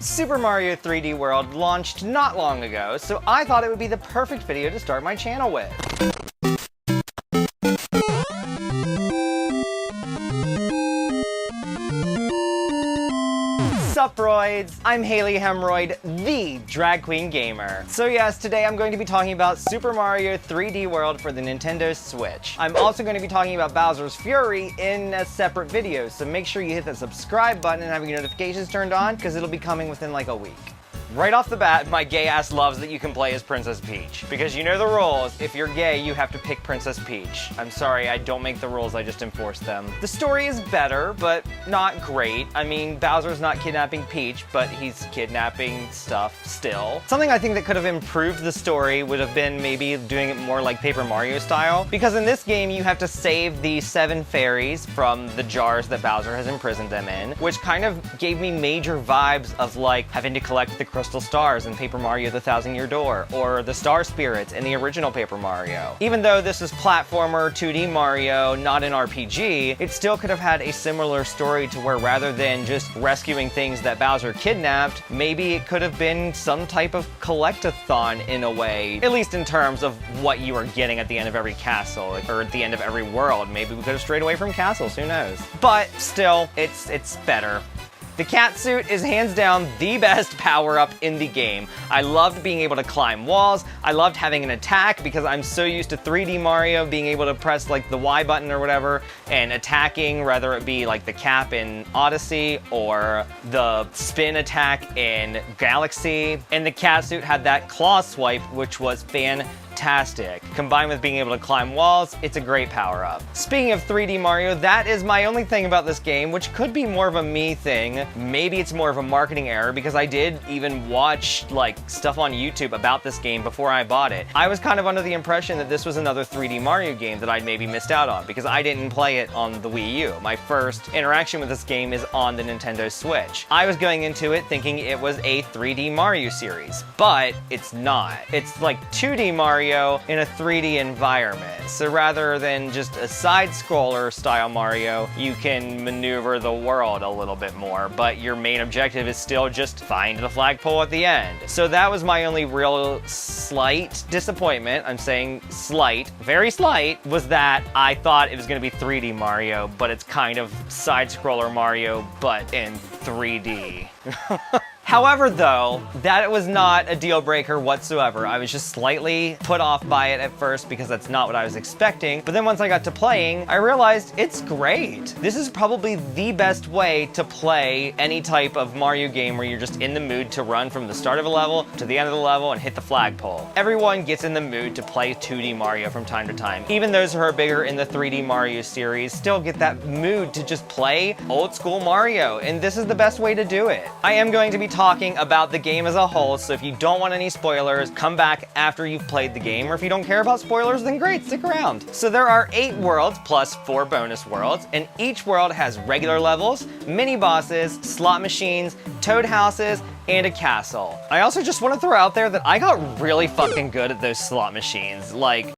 Super Mario 3D World launched not long ago, so I thought it would be the perfect video to start my channel with. Suproids! I'm Haley Hemorrhoid, the drag queen gamer. So yes, today I'm going to be talking about Super Mario 3D World for the Nintendo Switch. I'm also going to be talking about Bowser's Fury in a separate video, so make sure you hit the subscribe button and have your notifications turned on, because it'll be coming within like a week. Right off the bat, my gay ass loves that you can play as Princess Peach. Because you know the rules, if you're gay, you have to pick Princess Peach. I'm sorry, I don't make the rules, I just enforce them. The story is better, but not great. I mean, Bowser's not kidnapping Peach, but he's kidnapping stuff still. Something I think that could have improved the story would have been maybe doing it more like Paper Mario style. Because in this game, you have to save the 7 fairies from the jars that Bowser has imprisoned them in, which kind of gave me major vibes of like having to collect the crystal stars in Paper Mario the Thousand Year Door, or the star spirits in the original Paper Mario. Even though this is platformer 2D Mario, not an RPG, it still could have had a similar story to where rather than just rescuing things that Bowser kidnapped, maybe it could have been some type of collect-a-thon in a way, at least in terms of what you are getting at the end of every castle, or at the end of every world. Maybe we could have strayed away from castles, who knows? But still, it's better. The cat suit is hands down the best power-up in the game. I loved being able to climb walls. I loved having an attack because I'm so used to 3D Mario being able to press like the Y button or whatever and attacking, whether it be like the cap in Odyssey or the spin attack in Galaxy. And the cat suit had that claw swipe, which was fantastic. Combined with being able to climb walls, it's a great power-up. Speaking of 3D Mario, that is my only thing about this game, which could be more of a me thing. Maybe it's more of a marketing error, because I did even watch like stuff on YouTube about this game before I bought it. I was kind of under the impression that this was another 3D Mario game that I'd maybe missed out on, because I didn't play it on the Wii U. My first interaction with this game is on the Nintendo Switch. I was going into it thinking it was a 3D Mario series, but it's not. It's like 2D Mario in a 3D environment. So rather than just a side-scroller style Mario, you can maneuver the world a little bit more, but your main objective is still just find the flagpole at the end. So that was my only real slight disappointment. I'm saying slight, very slight, was that I thought it was gonna be 3D Mario, but it's kind of side-scroller Mario, but in 3D. However, though, that was not a deal breaker whatsoever. I was just slightly put off by it at first because that's not what I was expecting. But then once I got to playing, I realized it's great. This is probably the best way to play any type of Mario game where you're just in the mood to run from the start of a level to the end of the level and hit the flagpole. Everyone gets in the mood to play 2D Mario from time to time. Even those who are bigger in the 3D Mario series still get that mood to just play old school Mario, and this is the best way to do it. I am going to be talking about the game as a whole, so if you don't want any spoilers, come back after you've played the game, or if you don't care about spoilers, then great, stick around. So there are 8 worlds plus 4 bonus worlds, and each world has regular levels, mini bosses, slot machines, toad houses, and a castle. I also just want to throw out there that I got really fucking good at those slot machines. Like,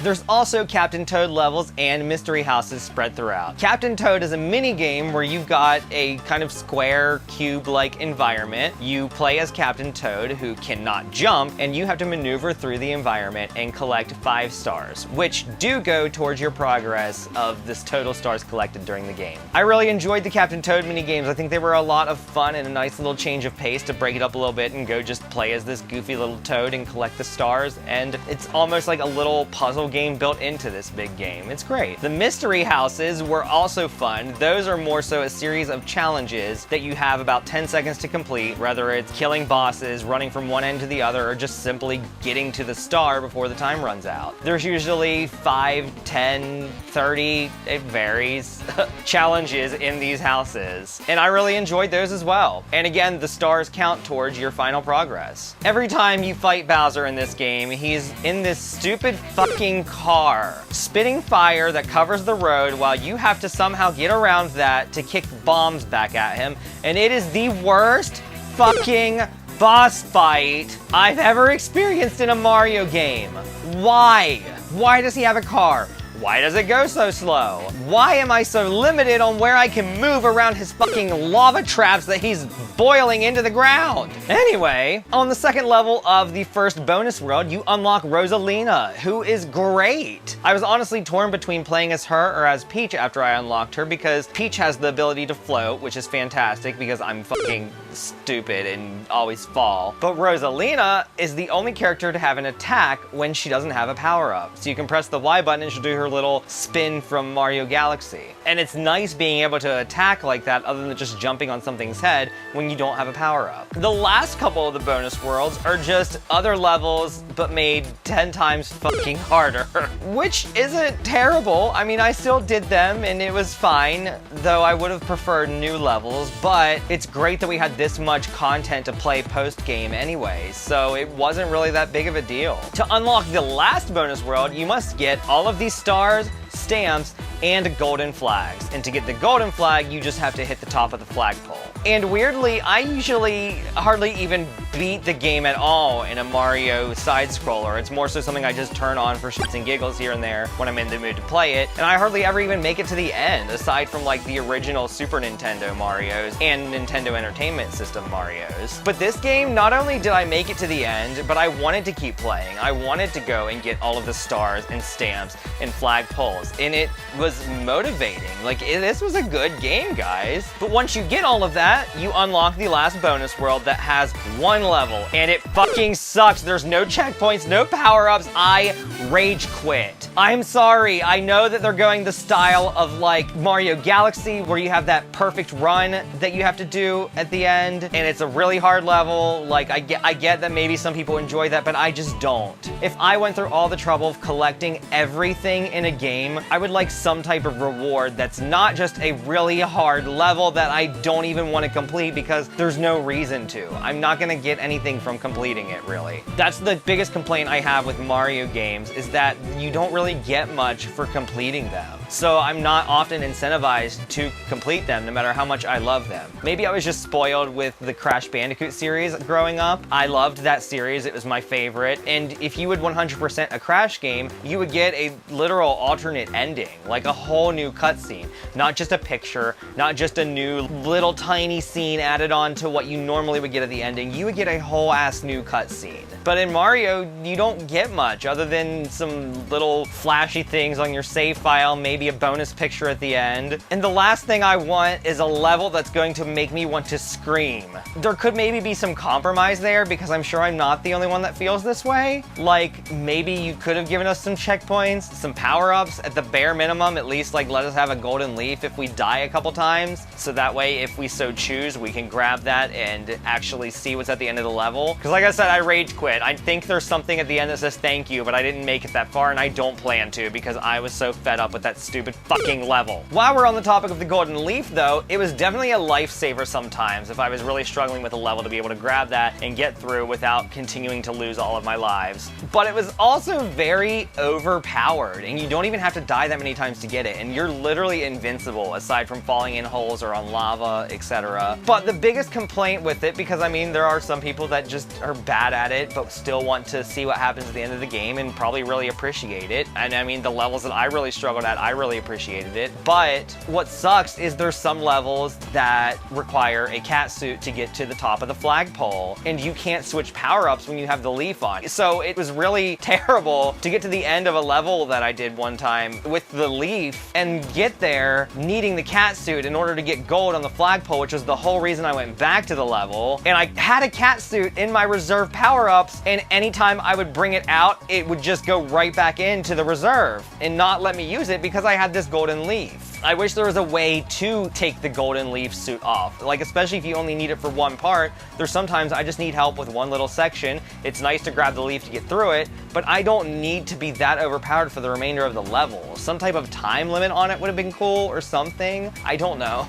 there's also Captain Toad levels and mystery houses spread throughout. Captain Toad is a mini game where you've got a kind of square cube-like environment. You play as Captain Toad, who cannot jump, and you have to maneuver through the environment and collect 5 stars, which do go towards your progress of this total stars collected during the game. I really enjoyed the Captain Toad mini games. I think they were a lot of fun and a nice little change of pace to break it up a little bit and go just play as this goofy little toad and collect the stars, and it's almost like a little puzzle game built into this big game. It's great. The mystery houses were also fun. Those are more so a series of challenges that you have about 10 seconds to complete, whether it's killing bosses, running from one end to the other, or just simply getting to the star before the time runs out. There's usually 5, 10, 30, it varies, challenges in these houses, and I really enjoyed those as well. And again, the stars count towards your final progress. Every time you fight Bowser in this game, he's in this stupid fucking car spitting fire that covers the road while you have to somehow get around that to kick bombs back at him, and it is the worst fucking boss fight I've ever experienced in a Mario game. Why? Why does he have a car? Why does it go so slow? Why am I so limited on where I can move around his fucking lava traps that he's boiling into the ground? Anyway, on the second level of the first bonus world, you unlock Rosalina, who is great. I was honestly torn between playing as her or as Peach after I unlocked her, because Peach has the ability to float, which is fantastic because I'm fucking stupid and always fall. But Rosalina is the only character to have an attack when she doesn't have a power-up. So you can press the Y button and she'll do her little spin from Mario Galaxy. And it's nice being able to attack like that other than just jumping on something's head when you don't have a power-up. The last couple of the bonus worlds are just other levels but made 10 times fucking harder, which isn't terrible. I mean, I still did them and it was fine, though I would have preferred new levels, but it's great that we had this much content to play post-game anyway, so it wasn't really that big of a deal. To unlock the last bonus world, you must get all of these stars, stamps, and golden flags. And to get the golden flag, you just have to hit the top of the flagpole. And weirdly, I usually hardly even beat the game at all in a Mario side-scroller. It's more so something I just turn on for shits and giggles here and there when I'm in the mood to play it. And I hardly ever even make it to the end, aside from like the original Super Nintendo Marios and Nintendo Entertainment System Marios. But this game, not only did I make it to the end, but I wanted to keep playing. I wanted to go and get all of the stars and stamps and flagpoles. And it was motivating. Like, this was a good game, guys. But once you get all of that, you unlock the last bonus world that has one level, and it fucking sucks. There's no checkpoints, no power-ups. I rage quit. I'm sorry. I know that they're going the style of like Mario Galaxy, where you have that perfect run that you have to do at the end, and it's a really hard level. Like, I get that maybe some people enjoy that, but I just don't. If I went through all the trouble of collecting everything in a game, I would like some type of reward that's not just a really hard level that I don't even want to complete because there's no reason to. I'm not gonna get anything from completing it, really. That's the biggest complaint I have with Mario games, is that you don't really get much for completing them. So I'm not often incentivized to complete them, no matter how much I love them. Maybe I was just spoiled with the Crash Bandicoot series growing up. I loved that series, it was my favorite. And if you would 100% a Crash game, you would get a literal alternate ending, like a whole new cutscene. Not just a picture, not just a new little tiny scene added on to what you normally would get at the ending. You would get a whole ass new cutscene. But in Mario, you don't get much other than some little flashy things on your save file, maybe a bonus picture at the end. And the last thing I want is a level that's going to make me want to scream. There could maybe be some compromise there, because I'm sure I'm not the only one that feels this way. Like, maybe you could have given us some checkpoints, some power-ups, at the bare minimum, at least like let us have a golden leaf if we die a couple times. So that way, if we so choose, we can grab that and actually see what's at the end of the level. Because like I said, I rage quit. I think there's something at the end that says thank you, but I didn't make it that far, and I don't plan to because I was so fed up with that stupid fucking level. While we're on the topic of the golden leaf, though, it was definitely a lifesaver sometimes if I was really struggling with a level to be able to grab that and get through without continuing to lose all of my lives. But it was also very overpowered, and you don't even have to die that many times to get it, and you're literally invincible aside from falling in holes or on lava, etc. But the biggest complaint with it, because I mean there are some people that just are bad at it but still want to see what happens at the end of the game and probably really appreciate it. And I mean, the levels that I really struggled at, I really appreciated it. But what sucks is there's some levels that require a cat suit to get to the top of the flagpole, and you can't switch power-ups when you have the leaf on. So it was really terrible to get to the end of a level that I did one time with the leaf and get there needing the cat suit in order to get gold on the flagpole, which was the whole reason I went back to the level. And I had a cat suit in my reserve power-ups, and anytime I would bring it out, it would just go right back into the reserve and not let me use it because I had this golden leaf. I wish there was a way to take the golden leaf suit off. Like, especially if you only need it for one part, there's sometimes I just need help with one little section. It's nice to grab the leaf to get through it, but I don't need to be that overpowered for the remainder of the level. Some type of time limit on it would have been cool or something. I don't know.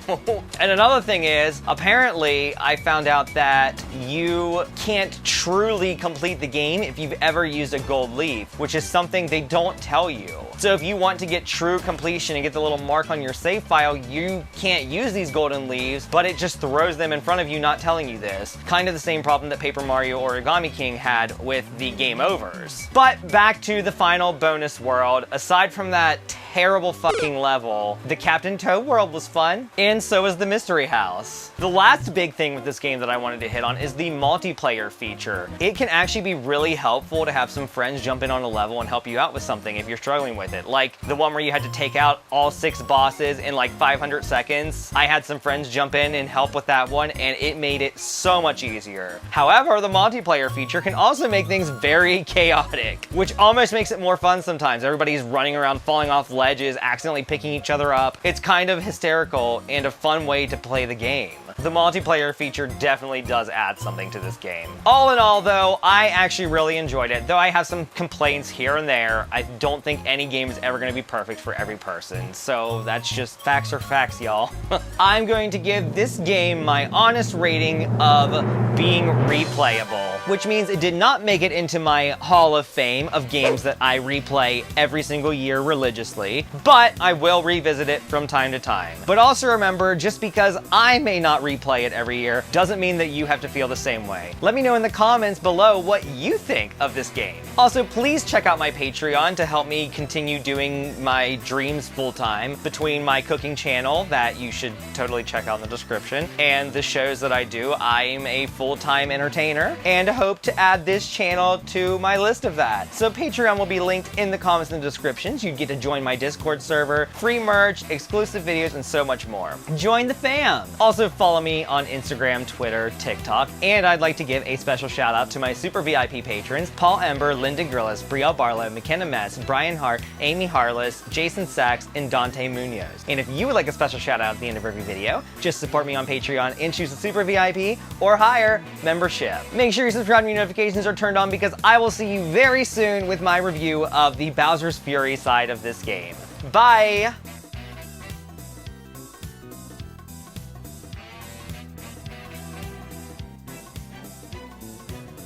And another thing is, apparently I found out that you can't truly complete the game if you've ever used a gold leaf, which is something they don't tell you. So if you want to get true completion and get the little mark on on your save file, you can't use these golden leaves, but it just throws them in front of you, not telling you this. Kind of the same problem that Paper Mario Origami King had with the game overs. But back to the final bonus world. Aside from that terrible fucking level, the Captain Toad world was fun, and so was the Mystery House. The last big thing with this game that I wanted to hit on is the multiplayer feature. It can actually be really helpful to have some friends jump in on a level and help you out with something if you're struggling with it. Like the one where you had to take out all 6 bosses in like 500 seconds. I had some friends jump in and help with that one, and it made it so much easier. However, the multiplayer feature can also make things very chaotic, which almost makes it more fun sometimes. Everybody's running around, falling off ledges, accidentally picking each other up. It's kind of hysterical and a fun way to play the game. The multiplayer feature definitely does add something to this game. All in all though, I actually really enjoyed it. Though I have some complaints here and there, I don't think any game is ever going to be perfect for every person. So that's just facts are facts, y'all. I'm going to give this game my honest rating of being replayable, which means it did not make it into my Hall of Fame of games that I replay every single year religiously, but I will revisit it from time to time. But also remember, just because I may not replay it every year doesn't mean that you have to feel the same way. Let me know in the comments below what you think of this game. Also, please check out my Patreon to help me continue doing my dreams full-time between my cooking channel that you should totally check out in the description and the shows that I do. I'm a full-time entertainer and hope to add this channel to my list of that. So Patreon will be linked in the comments and the descriptions. You get to join my Discord server, free merch, exclusive videos, and so much more. Join the fam! Also follow me on Instagram, Twitter, TikTok, and I'd like to give a special shout out to my super VIP patrons, Paul Ember, Linda Grillis, Brielle Barlow, McKenna Metz, Brian Hart, Amy Harless, Jason Sachs, and Dante Munoz. And if you would like a special shout out at the end of every video, just support me on Patreon and choose the super VIP or higher membership. Make sure you subscribe and your notifications are turned on because I will see you very soon with my review of the Bowser's Fury side of this game. Bye!